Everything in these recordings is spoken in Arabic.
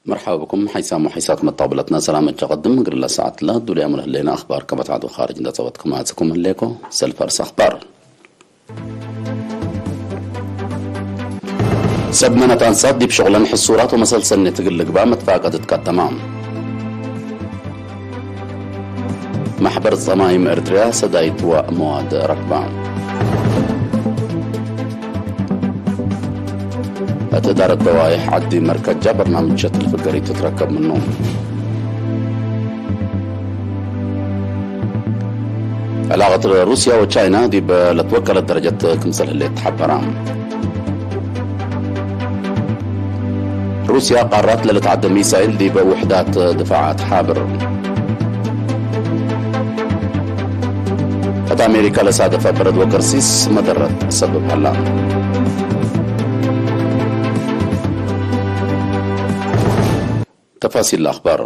مرحبا بكم حيسام وحيسات مطابلتنا سلامة تقدم قرلا ساعة لا دولي أمر هلينا أخبار كما تعدوا خارج نتصوتكم هاتكم هليكو سلفرس أخبار سبمنة أنصاد دي بشغلان حصورات ومسلسل نتقلق با متفاقة تتقدمان محبر الصمايم إرتريا سدايت ومواد ركبان تدار الضوايح عدي مركز جا برنامج شتل الفقري تتركب منه علاقة روسيا وتشاينا دي لتوكل درجة كمثل اللي تحبرام روسيا قررت لتعدى ميسايل دي بوحدات دفاعات حابر أمريكا لصادفة برد وكرسيس مدرت سبب هلا تفاصيل الأخبار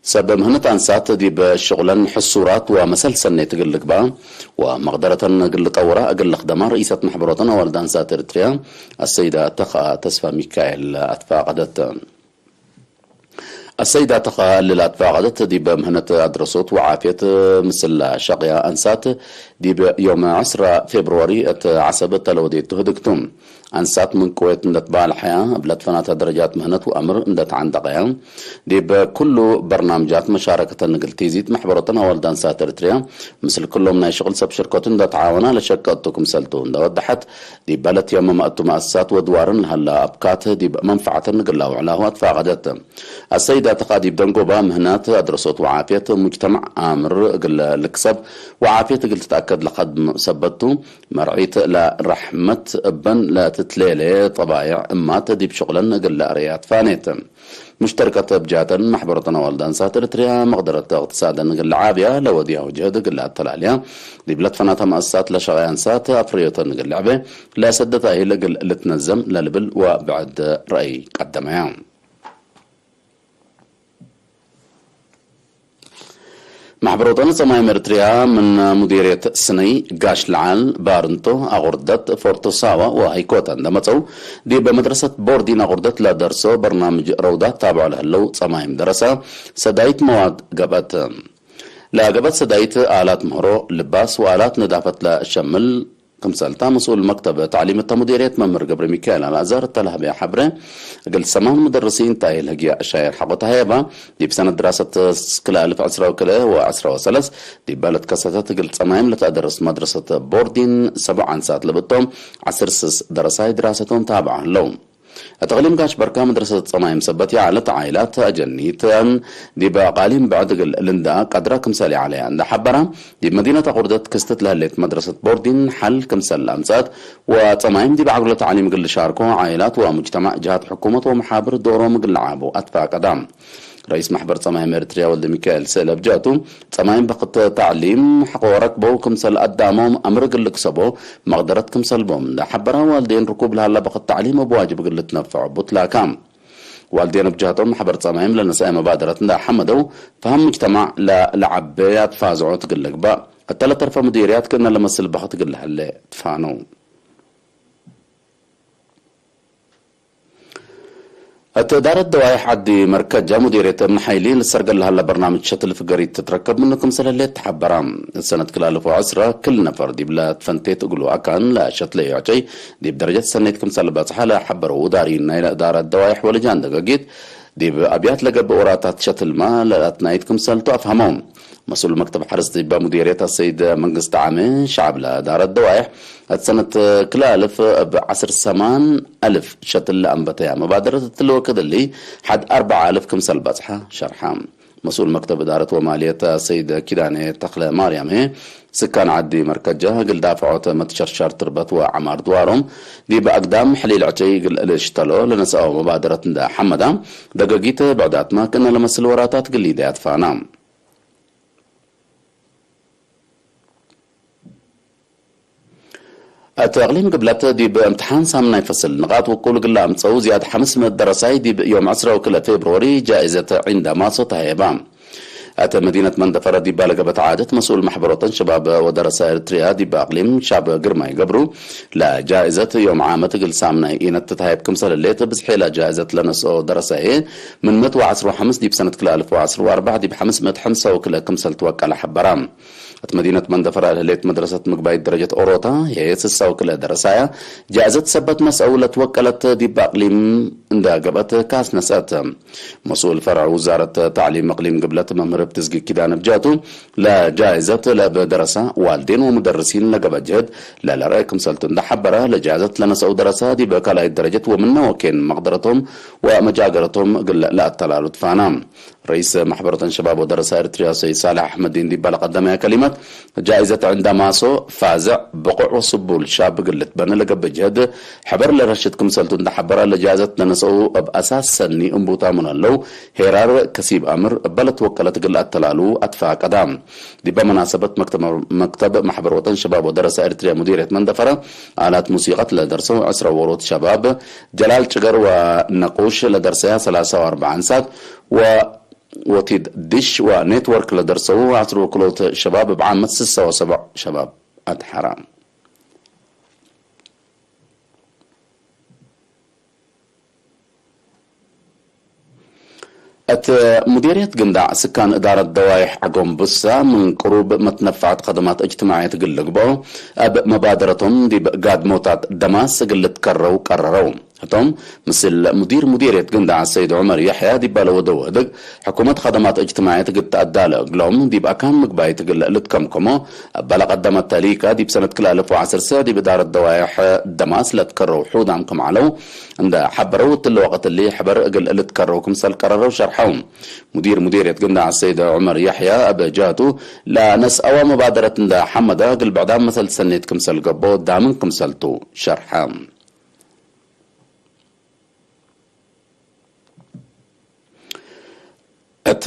سبب مهنة أنسات دي بشغلن حصورات ومسلسل نتقلق با ومقدرة نقل طورة أقل خدمة رئيسة محبراتنا والدان سات إريتريا السيدة تقى تسفى ميكائيل أتفاقدت السيدة تقى اللي أتفاقدت دي بمهنة أدرسوت وعافية مثل شقيا أنسات دي بيوم 10 فبراير عصبت لودي تهدكتم أنسات من كويت ندتبع الحياة بلاد فناتها درجات مهنة وأمر ندت عند قيام دي بكل برنامجات مشاركة النقل تيزيت محبرتنا والدان سات إريتريا مثل كلهم ناي شغل سب شركات ندت عاونا لشركاتكم سلتون دا وضحت دي بلت يوم ما أتو مؤسسات ودوارن هلا أبكات دي بمنفعة النقل لا وعلاه أتفاقدت السيدة تقادي بدنقوبا مهنات أدرسوت وعافية مجتمع آمر قل الكسب وعافية قل تتأكد لقد سبتو مرعيت لرحمة بن لا تتليلي طبايع اما تدي بشغلن قل أريات فانيت مشتركة بجاتا محبرتنا والدان سات إريتريا مقدرة اقتصادا قل عابية لوديها وجهد قل التلاليا دي بلاد فناتها مؤسسات لشغيان سات أفريوتا قل لعبة لا سدتها هي لقل لتنزم للبل وبعد رأي قدمها محبروتنا صمايم إريتريا من مديرية سني قاش العال بارنتو أغردت فورتوساوا وهيكوتا دمتو دي بمدرسة بوردين أغردت لا درسو برنامج روضات تابعوا لهلو صمايم درسة سدايت مواد قبت لا قبت سدايت آلات مهرو لباس وآلات نظافة لشمل كمسالتا مسؤول مكتب تعليم التمديرية ممر قبر ميكائيل الأزهر التلهبية حبره قلت سمان مدرسين تاي الهجية الشاير حقوتها هيبا دي بسنة دراسة كلا ألف عسرة وكلا وعسرة وثلاث دي بالت كساتات قلت سمايم لتدرس مدرسة بوردين 7 ساعات لبطهم 10 دراساي دراستهم تابعة لهم التغليم قاش بركة مدرسة صمايم سبتي على عائلات أجنيت دي بقاليم بعد لندا قدرة كمسالي عليها عند حبرة دي مدينة قردت كستت لهلت مدرسة بوردين حل كمسال أنسات وصمايم دي بعقلة تعليم قل شاركوا عائلات ومجتمع جهات حكومة ومحابر دورهم قل عابو أتفاق قدام رئيس محبر صمايم إريتريا ولد ميكائيل سيلب جاتو صمايم بقت تعليم حقو ركبو كمسل قدامهم أمر قل كسبو مقدرة كمسل بوم دا حبرها والدين ركوب لها بقت تعليم بواجب قل تنفع بطلا كام والدين بجاتهم محبر صمايم لنساء مبادرة دا حمدو فهم مجتمع لعبيات فازعو تقلق با الثلاث طرف مديريات كنا لمسل بقت قل هالي تفانو التدار الدوايح عدي مركز جا مديرية محايلين للسرقل لهلا برنامج شتل فقري تتركب منكم سلالة تحبرام السنة كل 1010 كل نفر دي بلا تفنتي تقولوا أكان لا شتل يعطي دي بدرجة سنتكم سلبات حالة حبروا دارين إلى دار الدوايح ولجان دقاقيت دي بأبيات لقب أوراتات شتل ما لأتنايتكم سلتو أفهمهم مسؤول مكتب حرس دي بمديرية السيد منقص دعامي شعب لدار الدوايح السنة كلا ألف بعصر 8000 شتل لأنبتها مبادرة التلوكد اللي حد 4000 كمسل بصحة شرحام مسؤول مكتب إدارة ومالية السيد كيداني تخلى مريم هي سكان عدي مركز جاه قل دافعوت متشرشر تربط وعمار دوارهم دي بأقدام حليل عتي قل الاشتلو لنسأو مبادرة دا حمدا دقاقيت بعدات ما كنا لمس الوراتات قل لي ديات فانام التغليم قبلت دي بامتحان سامنا يفصل نقاط وقول قلا امتصو زيادة 500 درساي دي يوم 10 وكلا فبراير جائزة عند ما صوتها يبام أتى مدينة مندفرة دي بالغ عادة مسؤول محبرة شباب ودرس إريتريا دي بأقليم شعب قرماي قبرو لا جائزة يوم عامة قل سامنا إينا تتهايب كمسل الليت بسحيلة جائزة لنسو درس من 115 دي بسنة كلا 1014 دي بحمس 105 وكلا كمسل توكل حبرام مدينة مندفرة ليت مدرسة مقباية درجة أوروتا هي سسا وكلا درسايا جائزة سبت مسؤولة وكلت دي بأقليم انداقبت كاس نسات مسؤول فرع وزارة تعليم اقليم قبلت ممر بتزقي كدان بجاتو لا جائزة لا بدرسة والدين ومدرسين لقبت جهد لا لرأيكم سلطن حبرة لجائزة لنسأو درسة دي بكالا الدرجة ومنه وكين مقدرتهم ومجاقرتهم قل لا التلالد فانام رئيس محبرة شباب ودرس إريتريا سيد صالح أحمد دين دي قدمها كلمة جائزة عندما سو فازع بقع وصبول شاب قلت بنا لقب بجهد حبر لرشدكم سلطن حبرة لجائزة لنسأو بأساس سني انبوتا من اللو هيرار كسيب أمر بلت وكلت قل التلالو أدفع قدام دي بمناسبة مكتب محبرة شباب ودرس إريتريا مديرية مندفرة آلات موسيقى لدرسه عسر ورود شباب جلال شجر ونقوش لدرسها 43 ساعة وتيد دش ونتورك لدرسه عصر وكلوت شباب بعامة 6 و7 شباب أد حرام مديرية قندع سكان إدارة دوايح عقوم بسا من قروب متنفعت خدمات اجتماعية قلقبو أب مبادرتهم دي قاد موتات دماس قلت قرروا هتم مثل مديرية قندع السيد عمر يحيى دي بالا ودق حكومة خدمات اجتماعية قد تأدى قلهم دي بأكام مقباية قلت كمو بلا قدمت تاليكا دي بسنة كلا 1010 دي بدارة دوايح دماس لتكرروا حودامكم علو عند حبروا الوقت اللي حبر قلت كرروكم سال قرروا شرحهم مديرية قندع السيد عمر يحيى أبجاتو لا نسأوا مبادرة دا حمدا قل بعدام مثل سنيتكم سال قبو دامنكم سالتو شرحام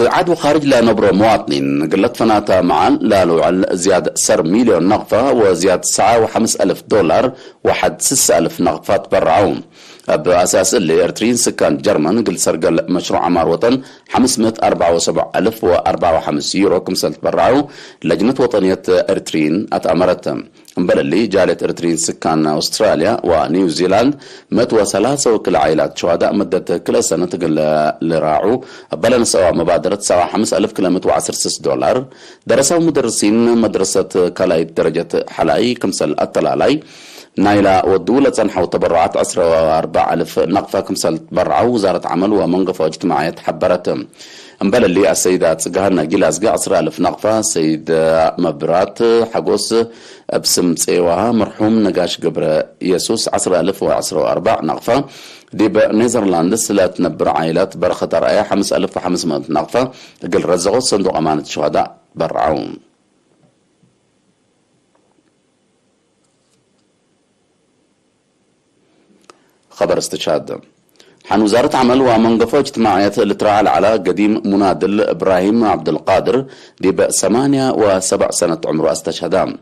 عدو خارج لا نبرو مواطنين قلت فناتا معا لا لوعل زيادة سر مليون نغفة وزيادة $9,500 وحد 6,000 نغفات برعون بأساس اللي إرترين سكان جرمن قل سرقل مشروع عمار وطن 574,054 يورو كمسلت برعو لجنة وطنية إرترين أتأمرت بل اللي جالت إرترين سكان أستراليا ونيوزيلاند 103 وكل عائلات شهداء مدة كل سنة قل لراعو بل نسوا مبادرة $5,116 درسوا مدرسين مدرسة كلاي درجة حلاي كمسل التلالاي نايلا ودولة تنحو تبرعات 14,000 نقفة كمسل تبرعوا وزارة عمل ومنقفة اجتماعية حبرت امبال اللي السيدات قهرنا جلاس 10,000 نقفة سيد مبرات حقوس بسم تسيوها مرحوم نقاش قبر يسوس 10,014 نقفة دي بنيزرلاندس لا تنبر عائلات برخة رأي 5,500 نقفة قل رزقوا صندوق أمانة الشهداء برعون خبر استشهاد حن وزارة عمل ومنقفة اجتماعية التراعل على قديم منادل إبراهيم عبد القادر دي ب78 سنة عمره استشهد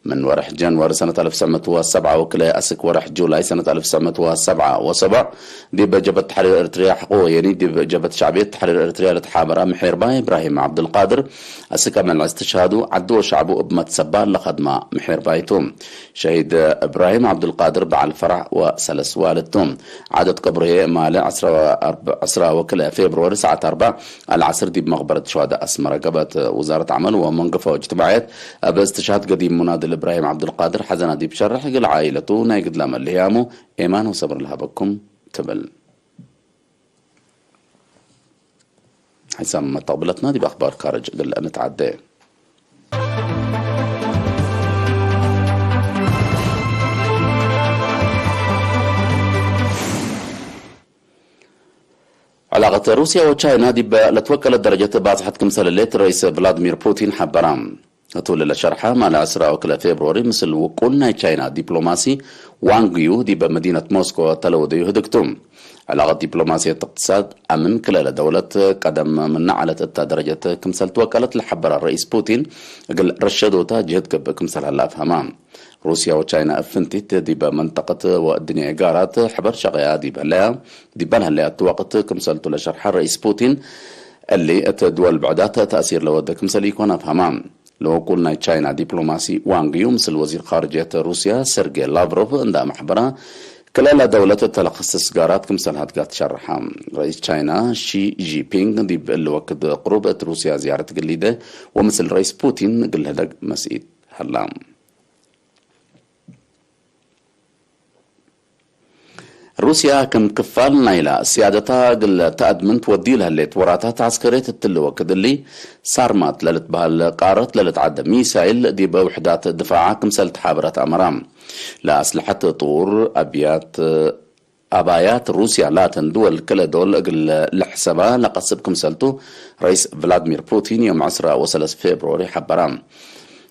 من ورح جنوار سنة 1907 وكلا أسك ورح جولاي سنة 1977 دي بجبهة تحرير إريتريا حقوق يعني دي بجبهة شعبية تحرير إريتريا لتحابرة محيرباي إبراهيم عبد القادر أسك من الاستشهاد عدو شعبه بمت سبال لخدمة محيربايتهم شهيد إبراهيم عبد القادر بعد الفرع وسلس والدتهم عدد قبره مال 10 وكلا فبراير ساعة 4 العصر دي بمقبرة شهداء أسمرة قبت وزارة عمل ومنقفة واجتماعيات باستشهاد قديم منادل إبراهيم عبد القادر حزنا دي بشرح قل عائلته نايقد لما اللي هيامو إيمان وصبر لها بكم تبل حسام طابلتنا دي بأخبار خارج قل نتعدي علاقة روسيا وتشاينا دي لتوكل درجة باصحت كمثال الليت رئيس فلاديمير بوتين حبرام طول الشرحة مع 10 وكلا فبراير مثل وقلنا تشاينا دبلوماسي وانغيو دي بمدينة موسكو تلو دي هدكتم علاقة دبلوماسية اقتصاد أمن كلا دولة قدم من على درجة كمثال توكلت لحبر الرئيس بوتين قال رشدوتا جهد كمثال هلا أفهمام روسيا وتشاينا أفنتت دي بمنطقة والدنيا قارات حبر شغيا دي بالها اللي وقت كمثال لشرح الرئيس بوتين اللي الدول بعدات تأثير لودك مثل يكون أفهمام. لو قلنا تشاينا دبلوماسي وانغ يو مثل وزير خارجية روسيا سيرجي لافروف عند محبرة كلا دولة تلخص السجارات كمثل هاد شرحها رئيس تشاينا شي جي بينغ دي الوقت قرب روسيا زيارة جديدة ومثل رئيس بوتين قل هذا مسئيد هلام. روسيا كم كفال نايلة سيادتها قل تقدمن تودي لها اللي توراتات عسكرية التلوة كدلي صارمات للت بهالقارت للت عدى ميسايل دي بوحدات دفاعها كمثل تحابرات أمرام لا أسلحة طور أبايات روسيا لا تندول كلا دول قل لحسابها لقصب كمثلته رئيس فلاديمير بوتين يوم 10 و3 فبراير حبرام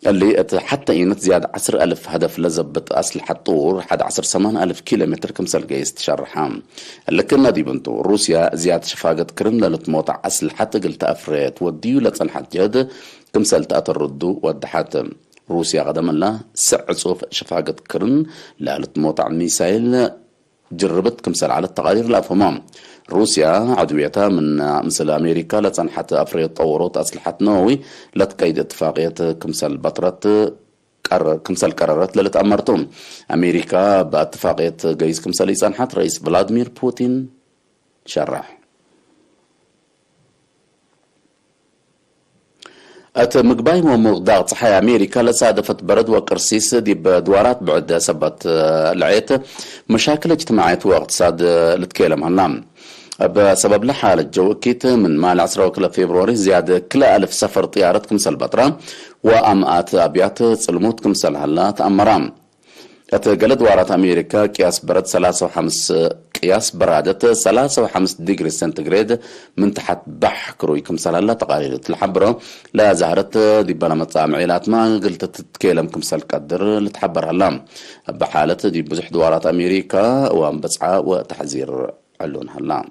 اللي حتى ينت زيادة 10,000 هدف لزبط أسلحة طور حد 10,000 كيلومتر كمثل جايز تشرحام اللي كنا دي بنتو روسيا زيادة شفاقة كرم للتموتع أسلحة قلت أفريت وديو لتصنحة جهد كمثل تأتردو ودحات روسيا غدم الله سعصوف شفاقة كرم للتموتع ميسايل جربت كمثل على التغيير الأفهمام روسيا عدويتها من مثل أمريكا لتصنحت أفريقيا طورت أسلحة نووي لتقيد اتفاقية كمثل بطرة كمثل قرارات لتأمرتهم أمريكا باتفاقية جيز كمثل يصنحت رئيس فلاديمير بوتين شرح مقباي ومغداغ صحيح أمريكا لصادفت برد وقرصيص دي بدوارات بعد سبت العيت مشاكل اجتماعية واقتصاد لتكلم هنام بسبب لحالة جو كيت من مال 10 فبراير زيادة كلا 1000 سفر طيارة كمثل بطرة وأمئات أبيات صلموت كمثل هلا تأمرام قلت وارات أمريكا قياس برد 35 قياس برادة 35 ديجري سنتيغراد من تحت بح كروي كمثل هلا تقارير الحبرة لا زهرت دي بلا مطامعيلات ما قلت تتكلم كمثل قدر لتحبر هلا بحالة دي بزح دوارات أمريكا وانبسعة وتحذير علون هلا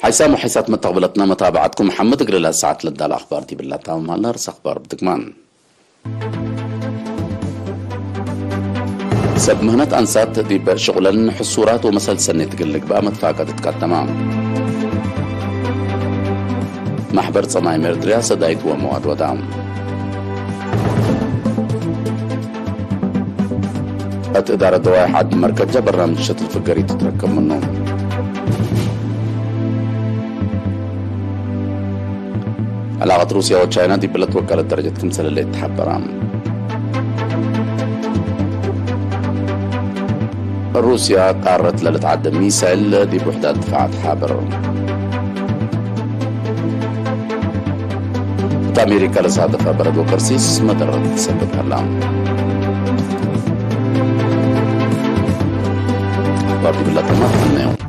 حيسام وحيسات متقبلتنا متابعتكم محمد قريلا ساعات لدى الأخبار دي بالله تمام هلا رس أخبار بدكمان سب مهنة أنسات دي بشغلا حصورات ومسل سنة تقلق بقى متفاقدت تمام محبر صناعي مردريا سدايت ومواد ودعم إدارة دواعي حد مركز برنامج الشتل الفقري تتركب منه علاقة روسيا وتشاينا دي بلد وكالة درجة كمثل اللي تحبرام روسيا قررت لتعدى ميسايل دي بوحدات دفاعات حابر أمريكا لصادفة برد وقرصيص مدرت تسبب هلام أخبار دي بالله تمام